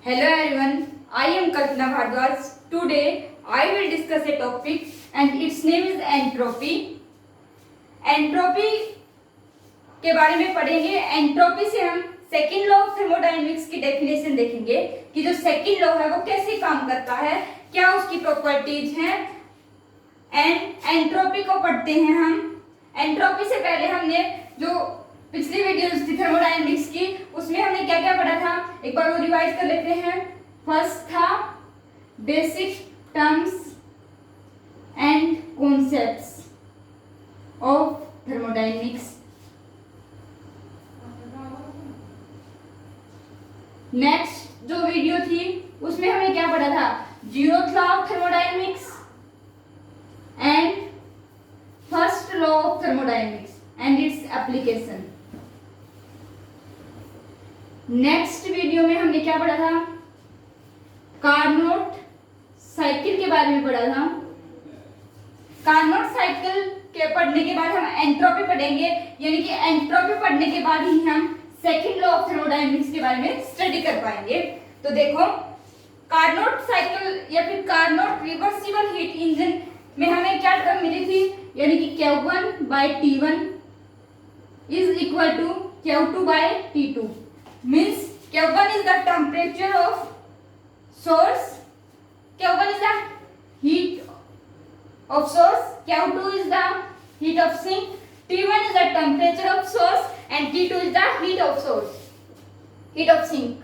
Hello everyone, I am Kalpana Bhardwaj. Today I will discuss a topic and its name is entropy. Entropy के बारे में पढ़ेंगे। Entropy से हम second law of thermodynamics की definition देखेंगे कि जो सेकंड लॉ है वो कैसे काम करता है, क्या उसकी प्रॉपर्टीज हैं। एंड एंट्रोपी को पढ़ते हैं हम। एंट्रोपी से पहले हमने जो पिछली वीडियो थी थर्मोडायनेमिक्स की, उसमें हमने क्या क्या पढ़ा था, एक बार वो रिवाइज कर लेते हैं। फर्स्ट था basic terms and concepts of thermodynamics. Next जो वीडियो थी उसमें हमने क्या पढ़ा था, zeroth law of thermodynamics and first law of thermodynamics and its application. Next video में हमने क्या पढ़ा था, कार्नोट साइकिल के बारे में पढ़ा था। कार्नोट साइकिल के पढ़ने के बाद हम एंट्रोपी पढ़ेंगे, यानी कि एंट्रोपी पढ़ने के बाद ही हम सेकंड लॉ ऑफ थर्मोडायनेमिक्स के बारे में स्टडी कर पाएंगे। तो देखो, कार्नोट साइकिल या फिर कार्नोट रिवर्सिबल हीट इंजन में हमें क्या टर्म मिली थी, यानी कि Q1/T1 is equal to Q2/T2 means Q1 is the temperature of source, Q1 is the heat of source, Q2 is the heat of sink, T1 is the temperature of source and T2 is the heat of source, heat of sink।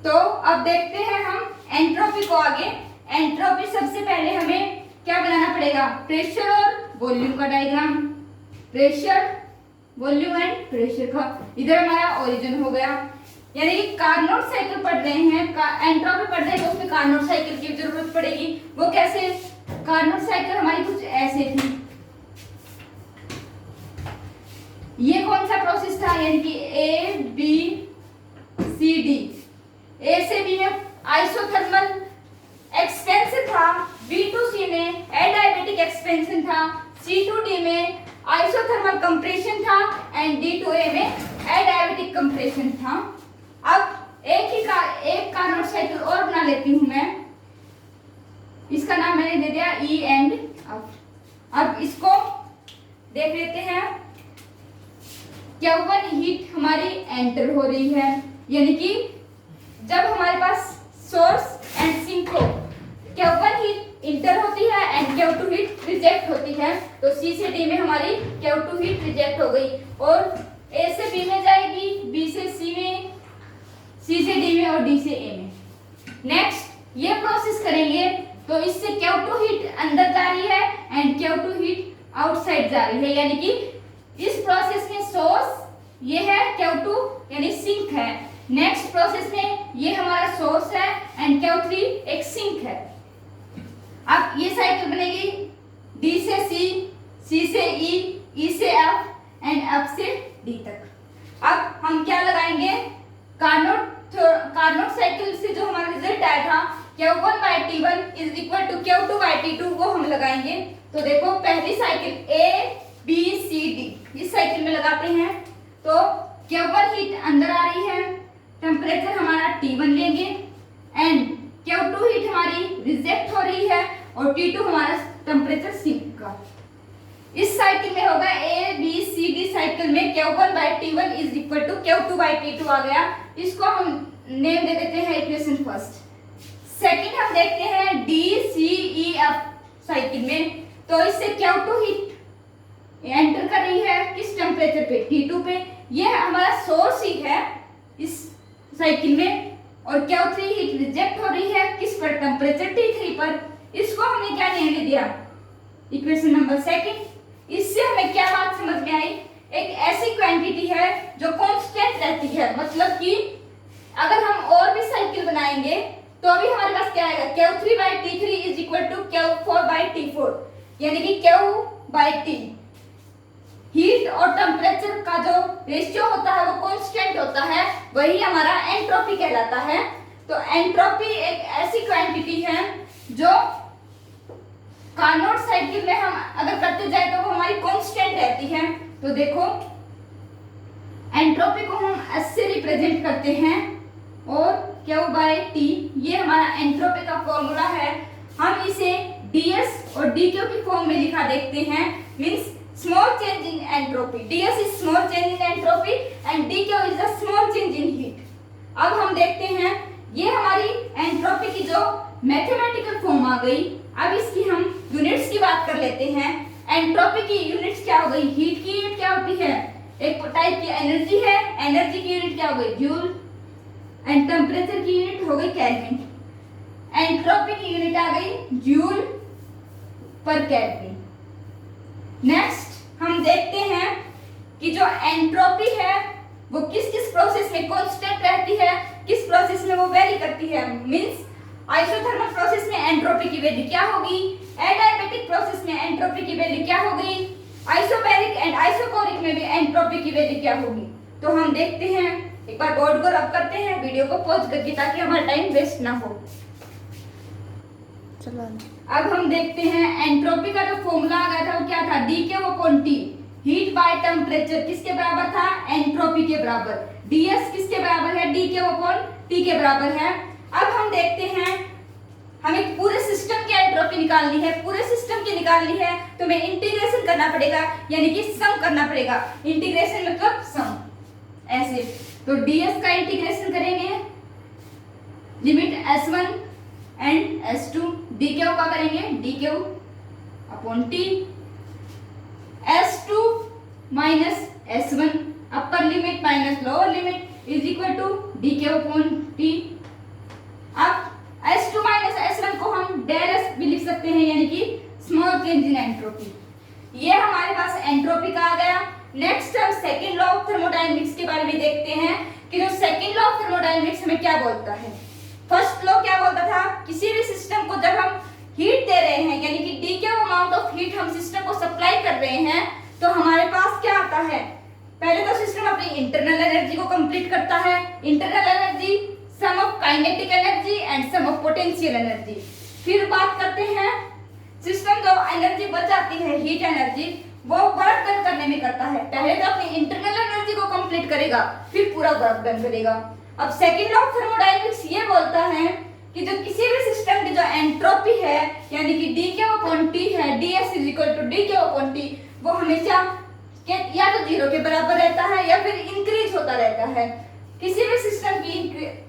तो अब देखते हैं हम entropy को आगे। Entropy सबसे पहले हमें क्या बनाना पड़ेगा, प्रेशर और वॉल्यूम का diagram. Pressure, volume and pressure का इधर हमारा ओरिजिन हो गया। यानी कि कार्नोट साइकिल पढ़ रहे हैं, एंट्रोपी पढ़ रहे हैं तो उसमें कार्नोट साइकिल की जरूरत पड़ेगी। वो कैसे, कार्नोट साइकिल हमारी कुछ ऐसे थी। ये कौन सा प्रोसेस था, यानी कि A B C D। A से B में आइसोथर्मल एक्सपेंशन था, B to C में एडियाबैटिक एक्सपेंशन था, C to D में आइसोथर्मल कंप्रेशन था एंड D to A में एडियाबैटिक कंप्रेशन था। अब एक कार्नोट साइकिल और बना लेती हूं मैं, इसका नाम मैंने दे दिया E एंड F। अब इसको देख लेते हैं। Q1 हीट हमारी एंटर हो रही है, यानी कि जब हमारे पास सोर्स एंड सिंक को Q1 हीट इंटर होती है एंड Q2 हीट रिजेक्ट होती है, तो C से D में हमारी Q2 हीट रिजेक्ट हो गई और A से B में जाएगी, B से C में, C से D में और D से A में। नेक्स्ट ये प्रोसेस करेंगे तो इससे Q2 हीट अंदर जा रही है एंड Q2 हीट आउटसाइड जा रही है, यानी कि इस प्रोसेस में सोर्स ये है, Q2 यानी सिंक है। नेक्स्ट प्रोसेस में ये हमारा सोर्स है एंड Q3 एक सिंक है। अब ये साइकिल बनेगी D से C, C से E, E से F एंड F से D तक। अब हम क्या लगाएंगे, कार्नोट साइकिल से जो हमारा रिजल्ट आया था Q1/T1 is equal to Q2/T2 वो हम लगाएंगे। तो देखो, पहली cycle A B C D इस साइकिल में लगाते हैं तो Q1 हीट अंदर आ रही है, टेम्परेचर हमारा T1 लेंगे एंड Q2 हीट हमारी रिजेक्ट हो रही है और T2 हमारा टेम्परेचर सिंक का। इस साइकिल में होगा A B C D cycle में Q1/T1 is equal to Q2/T2 आ गया। इसको हम नेम दे देते हैं इक्वेशन फर्स्ट। सेकंड हम देखते हैं D C E F cycle में, तो इससे Q2 हीट एंटर कर रही है किस टेम्परेचर पे, T2 पे। ये हमारा सोर्स ही है इस साइकिल में और Q3 हीट रिजेक्ट हो रही है किस पर, टेम्परेचर T3 पर। इसको हमने क्या नेम दिया, इक्वेशन नंबर सेकंड। इससे हमें क्या बात समझ में आई, एक ऐसी क्वांटिटी है जो कांस्टेंट रहती है, मतलब कि अगर हम और भी साइकिल बनाएंगे तो अभी हमारे पास क्या आएगा, Q3/T3 is equal to Q4/T4, यानी कि Q/T हीट और टेम्परेचर का जो रेशियो होता है वो कांस्टेंट होता है, वही हमारा एंट्रोपी कहलाता है। तो एंट्रोपी एक ऐसी क्वांटिटी है जो कार्नोट साइकिल में हम अगर करते जाए तो वो हमारी कांस्टेंट रहती है। तो देखो, एंट्रोपी को हम S से रिप्रेजेंट करते हैं और Q/T, ये हमारा एंट्रोपी का फॉर्मूला है। हम इसे ds और dq की फॉर्म में लिखा देखते हैं, means small change in entropy. ds is small change in entropy and dq is the small change in heat. अब हम देखते हैं, ये हमारी एंट्रोपी की जो मैथमेटिकल फॉर्म आ गई। अब इसकी हम यूनिट्स की बात कर लेते हैं। एंट्रोपी की यूनिट्स क्या हो गई? हीट की यूनिट क्या होती है? एक टाइप की एनर्जी है, एनर्जी की यूनिट क्या हो गई? जूल। एंड टेम्परेचर की यूनिट हो गई केल्विन। एंट्रोपी की यूनिट आ गई जूल पर केल्विन। नेक्स्ट हम देखते हैं कि जो एंट्रोपी है वो किस किस प्रोसेस में कांस्टेंट रहती है, किस प्रोसेस में वो वेरी करती है। मींस आइसोथर्मल प्रोसेस में एंट्रोपी की वैल्यू क्या होगी, एडियाबैटिक प्रोसेस में एंट्रोपी की वैल्यू क्या होगी, आइसोबैरिक एंड आइसोकोरिक में भी एंट्रोपी की वैल्यू क्या होगी। तो हम देखते हैं, एक बार बोर्ड को रब करते हैं वीडियो को पॉज करके, ताकि हमारा टाइम वेस्ट ना हो। चलो अब हम देखते हैं एंट्रोपी का जो फॉर्मूला आ गया था वो क्या था? dQ/T, हीट बाय टेम्परेचर किसके बराबर था? एंट्रोपी के बराबर। ds किसके बराबर है? dQ/T के बराबर है। अब हम देखते हैं, हमें पूरे सिस्टम की एंट्रोपी निकालनी है। पूरे सिस्टम की निकालनी है तो हमें इंटीग्रेशन करना पड़ेगा, यानी कि सम करना पड़ेगा। इंटीग्रेशन मतलब सम, ऐसे। तो ds का इंटीग्रेशन करेंगे, limit s1 and s2, dq का करेंगे dQ/T, s2 minus s1 upper limit minus lower limit is equal to dQ/T। अब s2 माइनस s1 को हम डेल s भी लिख सकते हैं, यानी कि स्मॉल चेंज इन एंट्रोपी। ये हमारे पास एंट्रोपी का आ गया। नेक्स्ट हम सेकंड लॉ ऑफ थर्मोडायनेमिक्स के बारे में देखते हैं कि जो सेकंड लॉ ऑफ थर्मोडायनेमिक्स हमें क्या बोलता है। फर्स्ट लॉ क्या बोलता था? किसी भी सिस्टम को जब हम हीट दे रहे हैं, यानी कि dQ अमाउंट ऑफ हीट हम सिस्टम को सप्लाई कर रहे हैं, तो हमारे पास क्या आता है? पहले तो सिस्टम अपनी इंटरनल एनर्जी को कंप्लीट करता है। Internal energy sum of kinetic energy and sum of potential energy. फिर बात करते हैं, सिस्टम जो एनर्जी बच जाती है, हीट एनर्जी, वो वर्क डन करने में करता है। पहले तो अपनी इंटरनल एनर्जी को कंप्लीट करेगा, फिर पूरा वर्क डन करेगा। अब सेकंड लॉ ऑफ थर्मोडायनेमिक्स ये बोलता है कि जो किसी भी सिस्टम की जो एंट्रोपी है, यानी कि dQ/T है, ds dQ/T, वो हमेशा या तो 0 के बराबर रहता है या फिर इंक्रीज होता रहता है। किसी भी सिस्टम की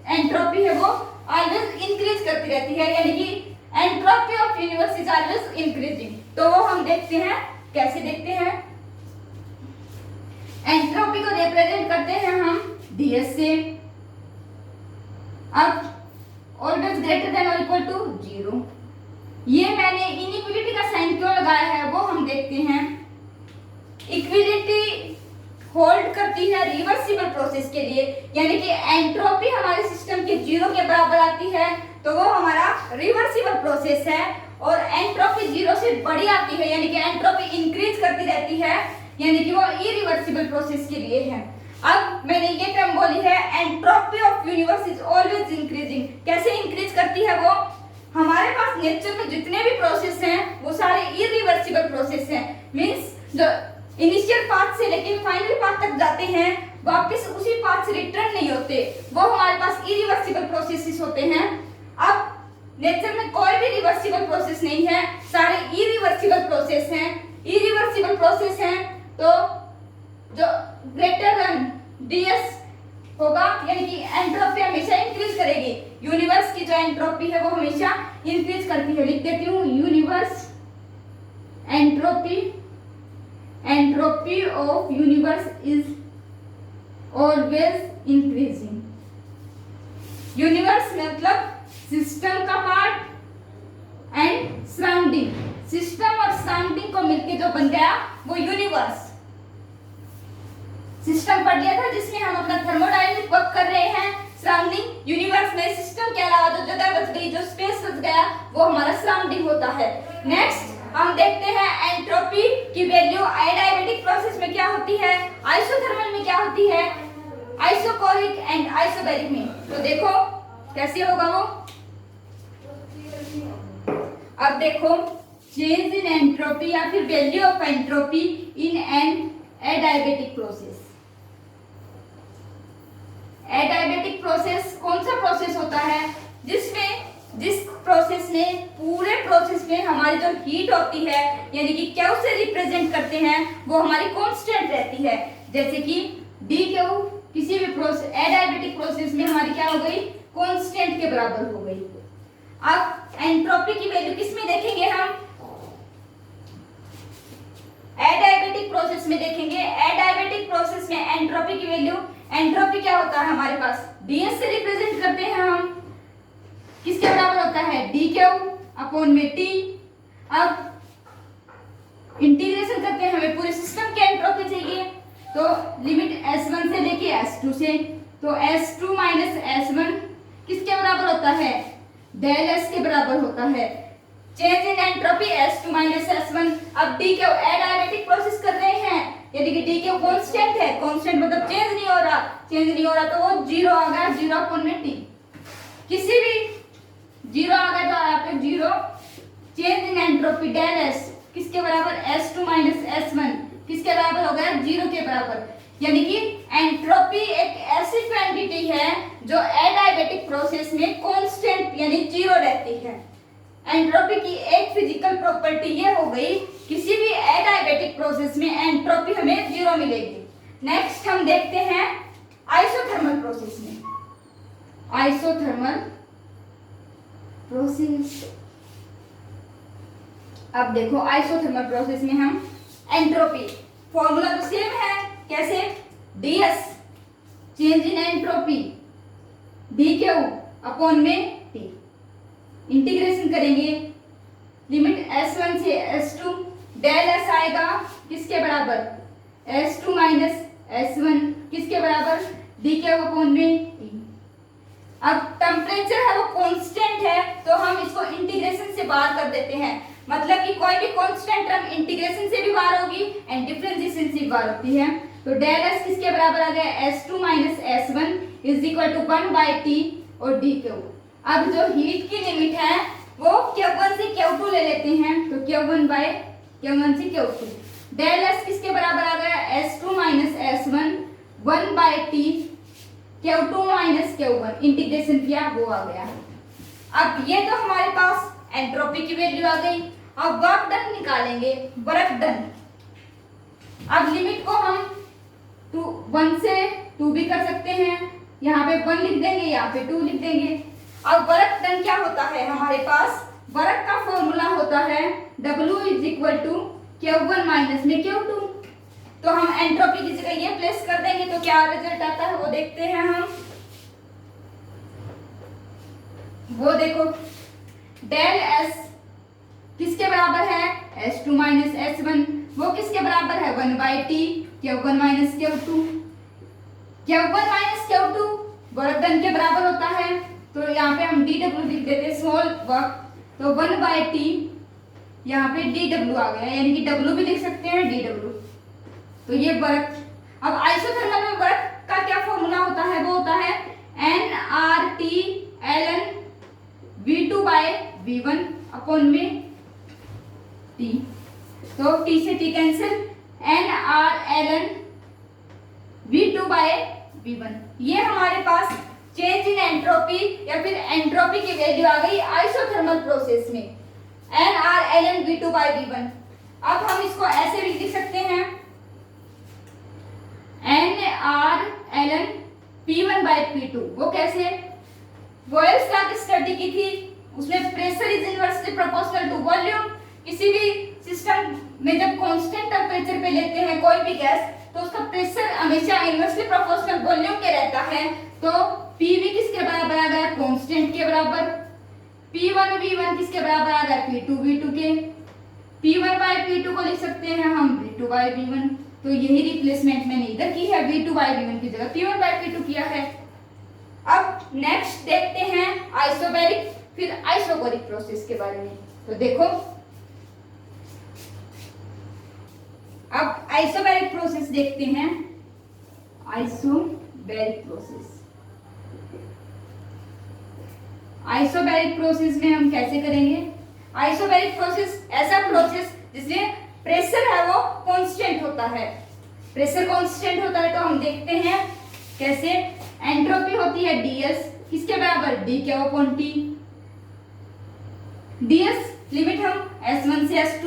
एंट्रोपी है वो ऑलवेज इंक्रीज करती रहती है, यानी कि entropy of universe is always increasing. तो वो हम देखते हैं, कैसे देखते हैं? एंट्रोपी को रिप्रेजेंट करते हैं हम ds से। अब ऑलवेज ग्रेटर देन और इक्वल टू 0। ये मैंने इनइक्वालिटी का साइन क्यों लगाया है वो हम देखते हैं। इक्विलिटी होल्ड करती है रिवर्सिबल प्रोसेस के लिए, यानी कि एंट्रोपी हमारे सिस्टम के 0 के बराबर आती है तो वो हमारा रिवर्सिबल प्रोसेस है। और एंट्रोपी 0 से बड़ी आती है, यानी कि एंट्रोपी इंक्रीज करती रहती है, यानी कि वो इरिवर्सिबल प्रोसेस के लिए है। अब मैंने ये टर्म बोली है, entropy of universe is always increasing. कैसे इंक्रीज करती है वो? हमारे पास नेचर में जितने भी प्रोसेस हैं वो सारे इरिवर्सिबल प्रोसेस हैं। मींस जो इनिशियल पाथ से लेके फाइनल पाथ तक जाते हैं, वापस उसी पाथ से रिटर्न नहीं होते, वो हमारे पास इरिवर्सिबल प्रोसेसेस होते हैं। अब नेचर में कोई भी रिवर्सिबल प्रोसेस नहीं है, सारे इरिवर्सिबल प्रोसेस हैं। इरिवर्सिबल प्रोसेस हैं तो जो ग्रेटर देन ds होगा, यानी कि एंट्रोपी हमेशा इंक्रीज करेगी। यूनिवर्स की जो एंट्रोपी है वो हमेशा इंक्रीज करती है। लिख देती हूँ, universe entropy of universe is always increasing. Universe मतलब सिस्टम का पार्ट एंड सराउंडिंग। सिस्टम और सराउंडिंग को मिलके जो बन गया वो यूनिवर्स। सिस्टम पढ़ लिया था जिसमें हम अपना थर्मोडायनेमिक वर्क कर रहे हैं। सराउंडिंग यूनिवर्स में सिस्टम के अलावा जो जगह बच गई, जो स्पेस बच गया, वो हमारा सराउंडिंग होता है। नेक्स्ट हम देखते हैं एंट्रोपी की वैल्यू एडियाबैटिक प्रोसेस में क्या होती है, आइसोथर्मल में क्या होती है, आइसोकोरिक एंड आइसोबैरिक में। तो देखो कैसे होगा वो। अब देखो, चेंज इन एंट्रोपी या फिर value of entropy in an adiabatic process. Adiabatic process कौन सा प्रोसेस होता होता है जिस प्रोसेस में पूरे प्रोसेस में हमारी जो हीट होती है यानी कि क्यू से रिप्रेजेंट करते हैं वो हमारी कांस्टेंट रहती है। जैसे कि डी क्यू किसी भी प्रोसेस एडायबेटिक प्रोसेस में हमारी क्या हो गई, कांस्टेंट के बराबर हो गई। अब एंट्रोपी की वैल्यू किसमें देखेंगे हम, एडायबेटिक प्रोसेस में देखेंगे। एडायबेटिक प्रोसेस में एंट्रोपी की वैल्यू, एंट्रोपी क्या होता है हमारे पास, डीएस से रिप्रेजेंट करते हैं हम, किसके बराबर होता है, डी क्यू अपॉन में टी। अब इंटीग्रेशन करते हैं, हमें पूरे सिस्टम की एंट्रोपी चाहिए, तो लिमिट S1 से लेके S2 से, तो S2 माइनस S1 किसके बराबर होता है, डेल S के बराबर होता है। Change in entropy S2 minus S1। अब डी क्यू एडायबेटिक प्रोसेस कर रहे हैं यानी कि डी क्यू कांस्टेंट है, कांस्टेंट मतलब चेंज नहीं हो रहा, चेंज नहीं हो रहा तो वो जीरो आ गया, जीरो अपॉन में टी। किसी भी जीरो आ गया तो यहाँ पे zero. Change in entropy del S किसके बराबर, S2 माइनस S1 किसके बराबर हो गया, जीरो के बराबर। यानी कि एंट्रोपी एक ऐसी क्वांटिटी है जो एडायबेटिक प्रोसेस में कांस्टेंट यानी जीरो रहती है। एंट्रोपी की एक फिजिकल प्रॉपर्टी ये हो गई, किसी भी एडायबेटिक प्रोसेस में एंट्रोपी हमें जीरो मिलेगी। नेक्स्ट हम देखते हैं आइसोथर्मल प्रोसेस में, आइसोथर्मल प्रोसेस। अब देखो आइसोथर्मल प्रोसेस में हम एंट्रोपी फॉर्मूला तो सेम है, कैसे, ds change in entropy dq upon में t। इंटीग्रेशन करेंगे, लिमिट S1 से S2, डेल S आएगा किसके बराबर, S2 माइनस S1 किसके बराबर, dq अपॉन में t। अब टेम्परेचर है वो कांस्टेंट है तो हम इसको इंटीग्रेशन से बाहर कर देते हैं, मतलब कि कोई भी कांस्टेंट टर्म इंटीग्रेशन से भी बाहर होगी एंड डिफरेंशिएशन से भी बाहर होती है। तो डेल S किसके बराबर आ गया, S2 minus S1 is equal to 1 by t और dq। अब जो हीट की लिमिट है वो Q1 से Q2 ले लेते हैं, तो Q1 बाय Q1 से Q2। डेल S किसके बराबर आ गया, S2 minus S1 1 by t Q2 minus Q1, integration किया वो आ गया। अब ये तो हमारे पास एंट्रोपी की वैल्यू आ गई। अब वर्क डन निकालेंगे, वर्क डन। अब लिमिट को हम 1 से 2 भी कर सकते हैं, यहाँ पे 1 लिख देंगे, यहाँ पे 2 लिख देंगे। अब वर्क डन क्या होता है हमारे पास, वर्क का फॉर्मूला होता है W is equal to Q1 minus में Q2। तो हम एंट्रोपी की जगह ये प्लेस कर देंगे तो क्या रिजल्ट आता है वो देखते हैं हम। वो देखो डेल S किसके बराबर है, S2 माइनस S1, वो किसके बराबर है, 1 by T Q1 minus Q2। Q1 minus Q2 work done के बराबर होता है, तो यहाँ पे हम dw लिख देते स्मॉल वर्क, तो 1 बाई टी यहाँ पे dw आ गया, यानी कि w भी लिख सकते हैं dw। तो ये वर्क। अब आइसोथर्मल में वर्क का क्या फॉर्मूला होता है, वो होता है nRT ln V2 by V1 upon में T। तो T से T cancel, nR ln V2 by V1। ये हमारे पास चेंज इन एंट्रोपी या फिर एंट्रोपी की वैल्यू आ गई आइसोथर्मल प्रोसेस में, nR ln V2 by V1। अब हम इसको ऐसे भी लिख सकते हैं nR ln P1 bye P2। वो कैसे, बॉयल्स लॉ की स्टडी की थी, उसमें pressure is inversely proportional to volume. किसी भी सिस्टम में जब कांस्टेंट टेंपरेचर पे लेते हैं कोई भी गैस तो उसका प्रेशर हमेशा इनवर्सली प्रोपोर्शनल वॉल्यूम के रहता है। तो PV किसके बराबर आ गया, कांस्टेंट के बराबर। P1 V1 किसके बराबर आ गया, P2 V2 के। P1 बाय P2 को लिख सकते हैं हम V2 बाय V1। तो यही रिप्लेसमेंट मैंने इधर की है, V2 बाय V1 की जगह P1 बाय P2 किया है। अब नेक्स्ट देखते हैं आइसोबैरिक फिर आइसोकोरिक प्रोसेस के बारे में। तो देखो अब आइसोबैरिक प्रोसेस देखते हैं। आइसोबैरिक प्रोसेस, आइसोबैरिक प्रोसेस में हम कैसे करेंगे, आइसोबैरिक प्रोसेस ऐसा प्रोसेस जिसमें प्रेशर है वो कांस्टेंट होता है। प्रेशर कांस्टेंट होता है तो हम देखते हैं कैसे। एंट्रोपी होती है ds किसके बराबर बराबर D Q upon T. DS limit हम S1 से S2,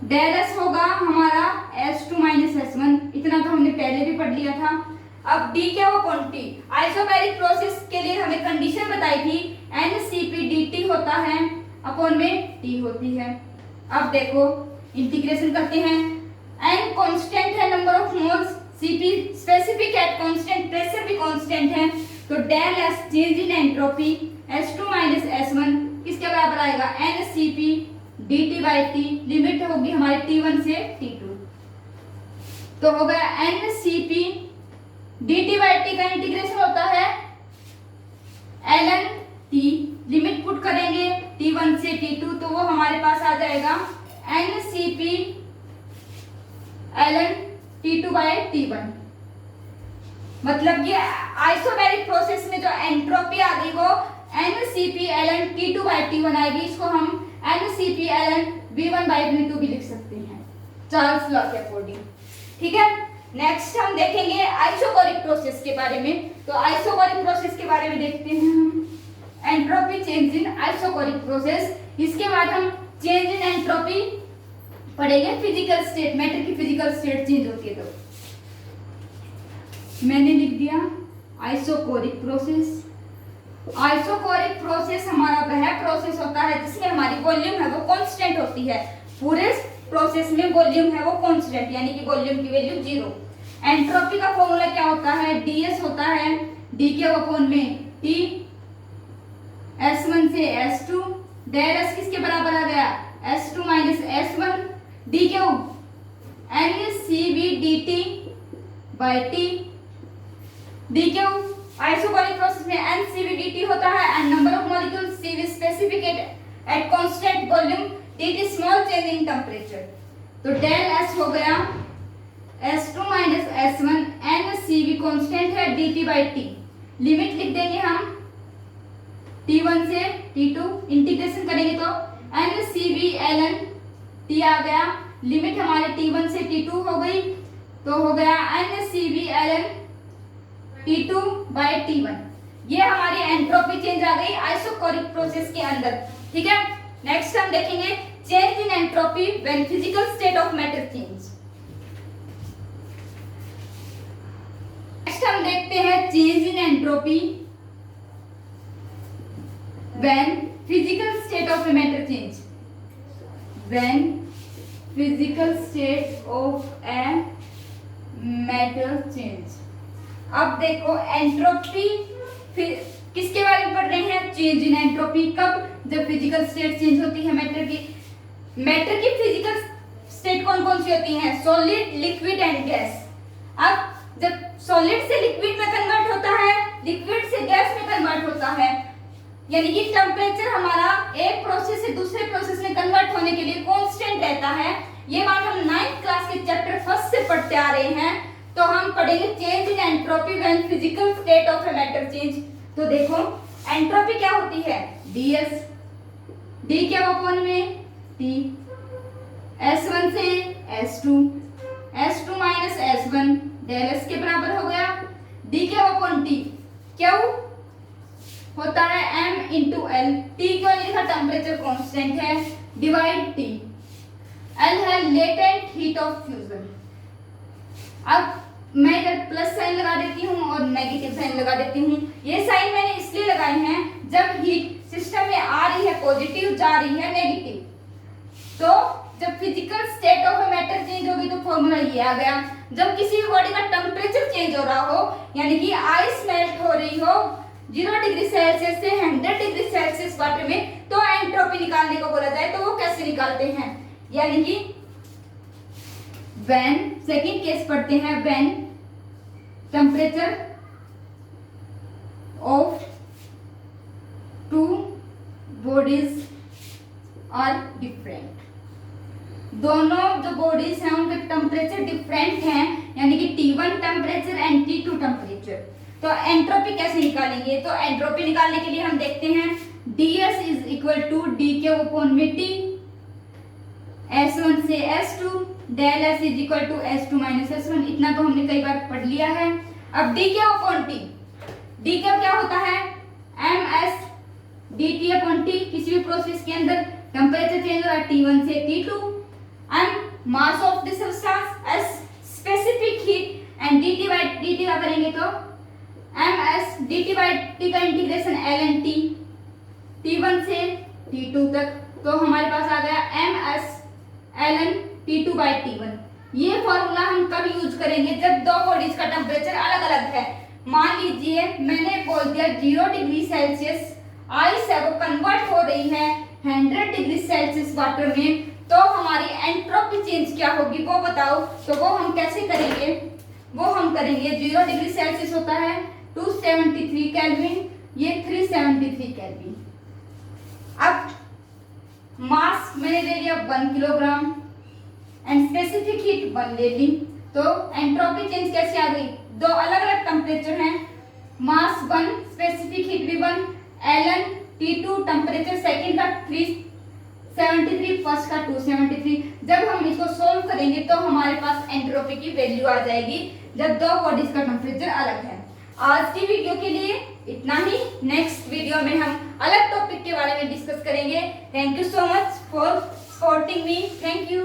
डेल एस होगा हमारा S2 माइनस S1, इतना तो हमने पहले भी पढ़ लिया था। अब डी क्या हो क्वांटिटी, आइसोबैरिक प्रोसेस के लिए हमें कंडीशन बताई थी NCP/dt होता है अपॉन में T होती है। अब देखो इंटीग्रेशन करते हैं, N कांस्टेंट है number of moles, Cp specific heat constant, pressure भी कांस्टेंट है, तो del S change in entropy S2 minus S1 किसके बराबर आएगा NCP/dt/T, लिमिट होगी हमारी T1 से T2, तो हो गया NCP/dt/T का इंटीग्रेशन होता है ln T, लिमिट पुट करेंगे T1 से T2 तो वो हमारे पास आ जाएगा NCP ln T2/T1। मतलब ये आइसोबैरिक प्रोसेस में जो एंट्रोपी आ गई वो NCP ln T2/T1 आएगी, इसको हम NCP ln V1/V2 भी लिख सकते हैं चार्ल्स लॉ के अकॉर्डिंग। ठीक है, नेक्स्ट हम देखेंगे आइसोकोरिक प्रोसेस के बारे में। तो आइसोकोरिक प्रोसेस के बारे में देखते हैं हम, entropy change in isochoric process. इसके बाद हम चेंज इन एंट्रोपी पढ़ेंगे, फिजिकल स्टेट, मैटर की फिजिकल स्टेट चेंज होती है। तो मैंने लिख दिया आइसोकोरिक प्रोसेस। आइसोकोरिक प्रोसेस हमारा वह प्रोसेस होता है जिसमें हमारी वॉल्यूम है वो कांस्टेंट होती है, पूरे प्रोसेस में वॉल्यूम है वो कांस्टेंट, यानी कि वॉल्यूम की वैल्यू 0। एंट्रोपी का फॉर्मूला क्या होता है, ds होता है d के अपॉन में t, S1 से S2, डेल s किसके बराबर आ गया S2 minus S1, d Q NCV/dt/T, d Q isochoric process में NCV/dt होता है and number of molecules, CV specific heat constant volume, dt small change in temperature. तो डेल S हो गया S2 minus S1, NCV constant है dt/T, limit लिख देंगे हम T1 से T2, इंटीग्रेशन करेंगे तो NCV ln T आ गया, लिमिट हमारे T1 से T2 हो गई, तो हो गया NCV ln T2/T1। ये हमारी एंट्रोपी चेंज आ गई आइसोकोरिक प्रोसेस के अंदर। ठीक है, नेक्स्ट हम देखेंगे change in entropy when physical state of matter change. Next हम देखते हैं change in entropy when physical state of matter change, when physical state of a matter change. अब देखो एंट्रोपी किसके बारे में पढ़ रहे हैं, चेंज इन एंट्रोपी। कब, जब फिजिकल स्टेट चेंज होती है मैटर की। मैटर की फिजिकल स्टेट कौन कौन सी होती हैं, सॉलिड, लिक्विड एंड गैस। अब जब सॉलिड से लिक्विड में कन्वर्ट होता है, लिक्विड से गैस में कन्वर्ट होता है, यानी कि टेम्परेचर हमारा एक प्रोसेस से दूसरे प्रोसेस में कन्वर्ट होने के लिए कांस्टेंट रहता है। ये बात हम 9th क्लास के चैप्टर 1 से पढ़ते आ रहे हैं। तो हम पढ़ेंगे change in entropy when physical state of a matter change. तो देखो एंट्रोपी क्या होती है, ds, d के अपॉन में t, S1 से S2, S2 minus S1, del s के बराबर हो गया, d के अपॉन t, क्या होता है m इंटू एल, t क्यों लिखा, टेम्परेचर कांस्टेंट है, डिवाइड t, l है लेटेंट हीट ऑफ फ्यूजन। अब मैं इधर प्लस साइन लगा देती हूँ और नेगेटिव साइन लगा देती हूँ। ये साइन मैंने इसलिए लगाए हैं जब हीट सिस्टम में आ रही है पॉजिटिव, जा रही है नेगेटिव, तो जब physical state of a matter change होगी तो फॉर्मूला ये आ गया। जब किसी भी बॉडी का टेम्परेचर चेंज हो रहा हो, यानी कि आइस मेल्ट हो रही हो 0 डिग्री सेल्सियस से 100 डिग्री सेल्सियस वाटर में, तो एंट्रोपी निकालने को बोला जाए तो वो कैसे निकालते हैं, यानी कि when, सेकेंड केस पढ़ते हैं, when temperature of two bodies are different, दोनों जो बॉडीज हैं उनके टेम्परेचर डिफरेंट हैं, यानी कि T1 temperature and T2 temperature. तो एंट्रोपी कैसे निकालेंगे, तो एंट्रोपी निकालने के लिए हम देखते हैं ds is equal to d के अपॉन में t, S1 से S2, del S is equal to S2 minus S1, इतना तो हमने कई बार पढ़ लिया है। अब d क्या अपॉन t, डी कैप क्या होता है, ms dt अपॉन t, किसी भी प्रोसेस के अंदर टेम्परेचर चेंज हो रहा है T1 से T2, m mass of the substance, s specific heat and dt by dt का करेंगे तो ms dt बाय t का इंटीग्रेशन ln t T1 से T2 तक, तो हमारे पास आ गया ms ln T2 bye T1। ये फॉर्मूला हम कब यूज करेंगे, जब दो बॉडीज का टेम्परेचर अलग अलग है। मान लीजिए मैंने बोल दिया 0 डिग्री सेल्सियस आइस है वो कन्वर्ट हो रही है 100 डिग्री सेल्सियस वाटर में, तो हमारी एंट्रोपी चेंज क्या होगी वो बताओ। तो वो हम कैसे करेंगे, वो हम करेंगे 0 डिग्री सेल्सियस होता है 273 केल्विन, ये 373 केल्विन। अब मास मैंने ले लिया 1 किलोग्राम एंड स्पेसिफिक हीट 1 ले ली, तो एंट्रोपी चेंज कैसे आ गई, दो अलग अलग टेम्परेचर हैं, मास 1 स्पेसिफिक हीट भी 1, ln T2 टेम्परेचर सेकंड का 373 फर्स्ट का 273। जब हम इसको सोल्व करेंगे तो हमारे पास एंट्रोपी की वैल्यू आ जाएगी जब दो बॉडीज का टेम्परेचर अलग है। आज की वीडियो के लिए इतना ही, नेक्स्ट वीडियो में हम अलग टॉपिक के बारे में डिस्कस करेंगे। Thank you so much for supporting me, thank you.